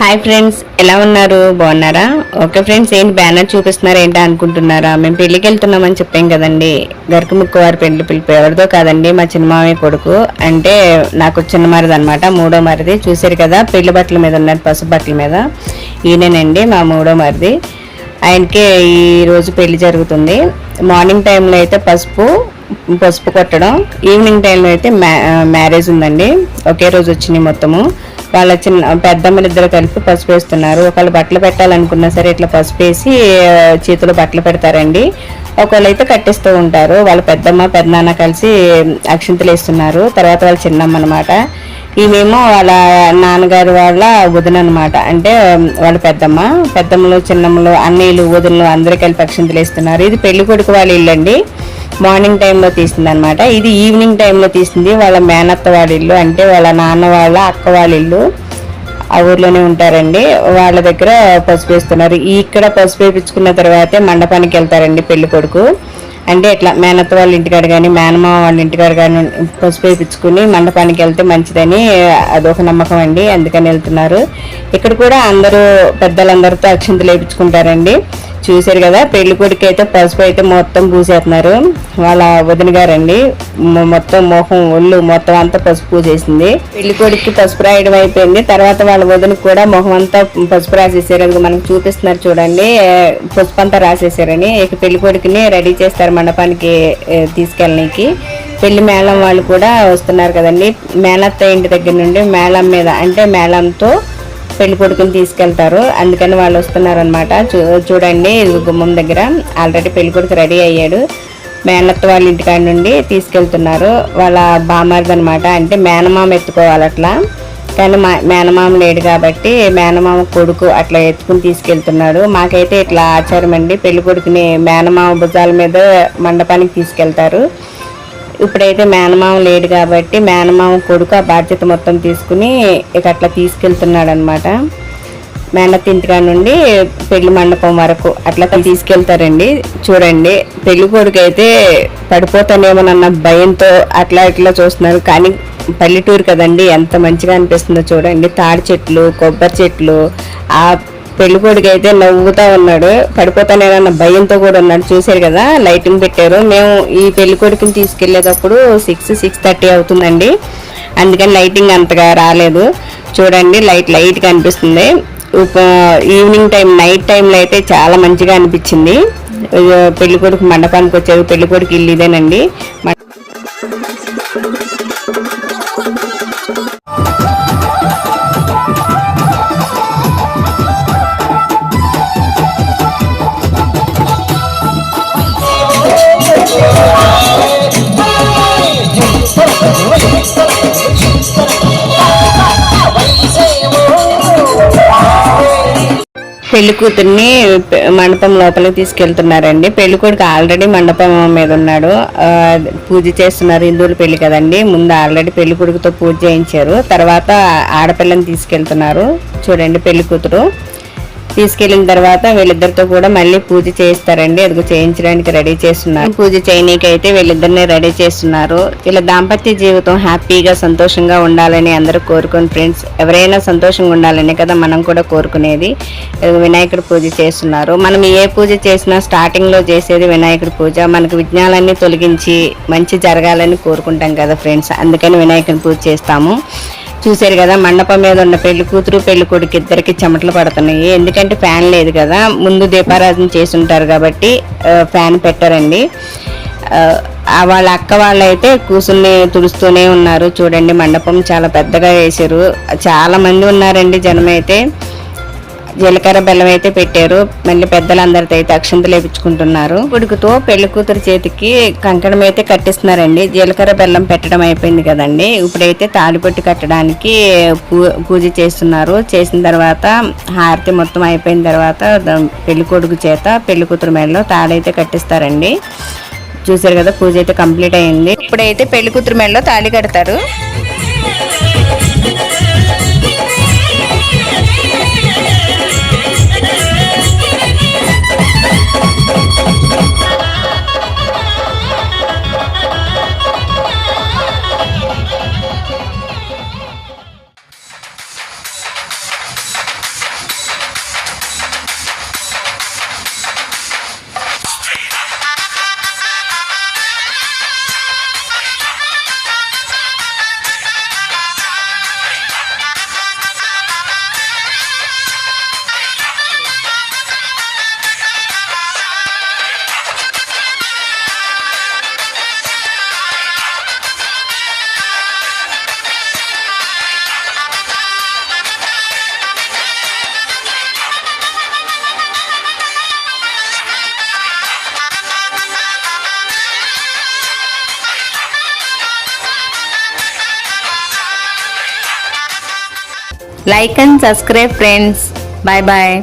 Hi friends, ఎలా ఉన్నారు? బాగున్నారా? ఓకే ఫ్రెండ్స్, ఏంటి బ్యానర్ చూపిస్తున్నారు ఏంటా అనుకుంటున్నారా? మేము పెళ్లికి వెళ్తున్నామని చెప్పాం కదండి. గరకముక్కువారి పెళ్లి పిలుపు ఎవరిదో కాదండి, మా చిన్నమామయ్య కొడుకు. అంటే నాకు చిన్నమారిది అనమాట, మూడో మరిది. చూసారు కదా పెళ్లి బట్టల మీద ఉన్నాడు, పసుపు బట్టల మీద. ఈయనేనండి మా మూడో మరిది. ఆయనకి ఈరోజు పెళ్లి జరుగుతుంది. మార్నింగ్ టైంలో అయితే పసుపు కొట్టడం, ఈవినింగ్ టైంలో అయితే మ్యారేజ్ ఉందండి. ఒకే రోజు వచ్చినాయి మొత్తము. వాళ్ళ పెద్దమ్మలు ఇద్దరు కలిపి పసుపు వేస్తున్నారు. ఒకళ్ళు బట్టలు పెట్టాలనుకున్నా సరే ఇట్లా పసుపు వేసి చేతిలో బట్టలు పెడతారండి. ఒకళ్ళు అయితే కట్టిస్తూ ఉంటారు. వాళ్ళ పెద్దమ్మ పెద్దనాన్న కలిసి అక్షింతలు వేస్తున్నారు. తర్వాత వాళ్ళ చిన్నమ్మ అనమాట. ఈమెమో వాళ్ళ నాన్నగారు వాళ్ళ వదిన అనమాట. అంటే వాళ్ళ పెద్దమ్మలు చిన్నమ్మలు అన్నయ్యలు వదినలు అందరూ కలిపి అక్షింతలు వేస్తున్నారు. ఇది పెళ్లి కొడుకు వాళ్ళ ఇల్లు అండి. మార్నింగ్ టైంలో తీసింది అనమాట. ఇది ఈవినింగ్ టైంలో తీసింది వాళ్ళ మేనత్త వాళ్ళ ఇల్లు. అంటే వాళ్ళ నాన్న వాళ్ళ అక్క వాళ్ళ ఇల్లు ఆ ఊర్లోనే ఉంటారండి. వాళ్ళ దగ్గర పసుపు వేస్తున్నారు. ఇక్కడ పసుపు వేయించుకున్న తర్వాతే మండపానికి వెళ్తారండి పెళ్లి కొడుకు. అంటే ఇట్లా మేనత్త వాళ్ళ ఇంటికాడ కానీ మేనమామ వాళ్ళ ఇంటికాడ కానీ పసుపు వేయించుకుని మండపానికి వెళ్తే మంచిదని అదొక నమ్మకం అండి. అందుకని వెళ్తున్నారు. ఇక్కడ కూడా అందరూ పెద్దలందరితో అక్షింతలు వేయించుకుంటారండి. చూసారు కదా పెళ్లి కొడుకు అయితే పసుపు అయితే మొత్తం పూసేస్తున్నారు. వాళ్ళ వదిన గారండి, మొత్తం మొహం ఒళ్ళు మొత్తం అంతా పసుపు పూసేసింది. పెళ్లి కొడుకు పసుపు రాయడం అయిపోయింది. తర్వాత వాళ్ళ వదినకి కూడా మొహం అంతా పసుపు రాసేసారు. అది మనకు చూపిస్తున్నారు చూడండి, పసుపు అంతా రాసేసారని. ఇక పెళ్లి కొడుకుని రెడీ చేస్తారు మండపానికి తీసుకెళ్ళడానికి. పెళ్లి మేళం వాళ్ళు కూడా వస్తున్నారు కదండి. మేళత్త ఇంటి దగ్గర నుండి మేళం మీద, అంటే మేళంతో పెళ్లి కొడుకుని తీసుకెళ్తారు. అందుకని వాళ్ళు వస్తున్నారు అనమాట. చూడండి గుమ్మం దగ్గర ఆల్రెడీ పెళ్లి కొడుకు రెడీ అయ్యాడు. మేనత్త వాళ్ళ ఇంటికాడ నుండి తీసుకెళ్తున్నారు. వాళ్ళ బామారిది అనమాట. అంటే మేనమామ ఎత్తుకోవాలి అట్లా, కానీ మేనమామ లేడు కాబట్టి మేనమామ కొడుకు అట్లా ఎత్తుకుని తీసుకెళ్తున్నాడు. మాకైతే ఇట్లా ఆచారం అండి, పెళ్లి కొడుకుని మేనమామ భుజాల మీద మండపానికి తీసుకెళ్తారు. ఇప్పుడైతే మేనమామ లేడు కాబట్టి మేనమామ కొడుకు ఆ బాధ్యత మొత్తం తీసుకుని ఇక అట్లా తీసుకెళ్తున్నాడు అనమాట. మేనత్త ఇంటికాడ నుండి పెళ్లి మండపం వరకు అట్లా తీసుకెళ్తారండి. చూడండి పెళ్లి కొడుకు అయితే పడిపోతానేమోనన్న భయంతో అట్లా ఇట్లా చూస్తున్నారు. కానీ పల్లెటూరు కదండి, ఎంత మంచిగా అనిపిస్తుందో చూడండి. తాడి చెట్లు, కొబ్బరి చెట్లు. ఆ పెళ్లి కొడుకు అయితే నవ్వుతా ఉన్నాడు. పడిపోతానేనన్న భయంతో కూడా ఉన్నాడు. చూసారు కదా లైటింగ్ పెట్టారు. మేము ఈ పెళ్లి కొడుకుని తీసుకెళ్లేటప్పుడు 6:30 అవుతుందండి. అందుకని లైటింగ్ అంతగా రాలేదు. చూడండి లైట్ కనిపిస్తుంది. ఈవినింగ్ టైం నైట్ టైంలో అయితే చాలా మంచిగా అనిపించింది. పెళ్లి కొడుకు మండపానికి వచ్చారు. పెళ్లి కొడుకు ఇల్లు ఇదేనండి. పెళ్లి కూతుర్ని మండపం లోపలికి తీసుకెళ్తున్నారండి. పెళ్లి కొడుకు ఆల్రెడీ మండపం మీద ఉన్నాడు. పూజ చేస్తున్నారు. హిందువుల పెళ్లి కదండి. ముందు ఆల్రెడీ పెళ్లి కొడుకుతో పూజ చేయించారు. తర్వాత ఆడపిల్లని తీసుకెళ్తున్నారు. చూడండి పెళ్లి కూతురు తీసుకెళ్లిన తర్వాత వీళ్ళిద్దరితో కూడా మళ్ళీ పూజ చేస్తారండి. అది చేయించడానికి రెడీ చేస్తున్నారు. పూజ చేయనీకి అయితే వీళ్ళిద్దరిని రెడీ చేస్తున్నారు. ఇలా దాంపత్య జీవితం హ్యాపీగా సంతోషంగా ఉండాలని అందరూ కోరుకోండి ఫ్రెండ్స్. ఎవరైనా సంతోషంగా ఉండాలని కదా మనం కూడా కోరుకునేది. వినాయకుడి పూజ చేస్తున్నారు. మనం ఏ పూజ చేసినా స్టార్టింగ్ లో చేసేది వినాయకుడి పూజ. మనకు విఘ్నాలన్నీ తొలగించి మంచి జరగాలని కోరుకుంటాం కదా ఫ్రెండ్స్. అందుకని వినాయకుడి పూజ చేస్తాము. చూసారు కదా మండపం మీద ఉన్న పెళ్లి కూతురు పెళ్లి కొడుకు ఇద్దరికి చెమటలు పడుతున్నాయి. ఎందుకంటే ఫ్యాన్ లేదు కదా, ముందు దీపారాధన చేసి ఉంటారు కాబట్టి ఫ్యాన్ పెట్టారండి. వాళ్ళ అక్క వాళ్ళైతే కూసుని తుడుస్తూనే ఉన్నారు. చూడండి మండపం చాలా పెద్దగా వేశారు. చాలా మంది ఉన్నారండి జనం. అయితే జీలకర్ర బెల్లం అయితే పెట్టారు. మళ్ళీ పెద్దలందరితో అయితే అక్షంతలు వేయించుకుంటున్నారు. కొడుకుతో పెళ్లి కూతురు చేతికి కంకణం అయితే కట్టిస్తున్నారండి. జీలకర్ర బెల్లం పెట్టడం అయిపోయింది కదండి. ఇప్పుడైతే తాళిపొట్టి కట్టడానికి పూజ చేస్తున్నారు. చేసిన తర్వాత హారతి మొత్తం అయిపోయిన తర్వాత పెళ్లి కొడుకు చేత పెళ్లి కూతురు మెడలో తాళైతే కట్టిస్తారండి. చూసారు కదా పూజ అయితే కంప్లీట్ అయింది. ఇప్పుడైతే పెళ్లి కూతురు మెడలో తాళి కడతారు. Like and subscribe friends. Bye bye.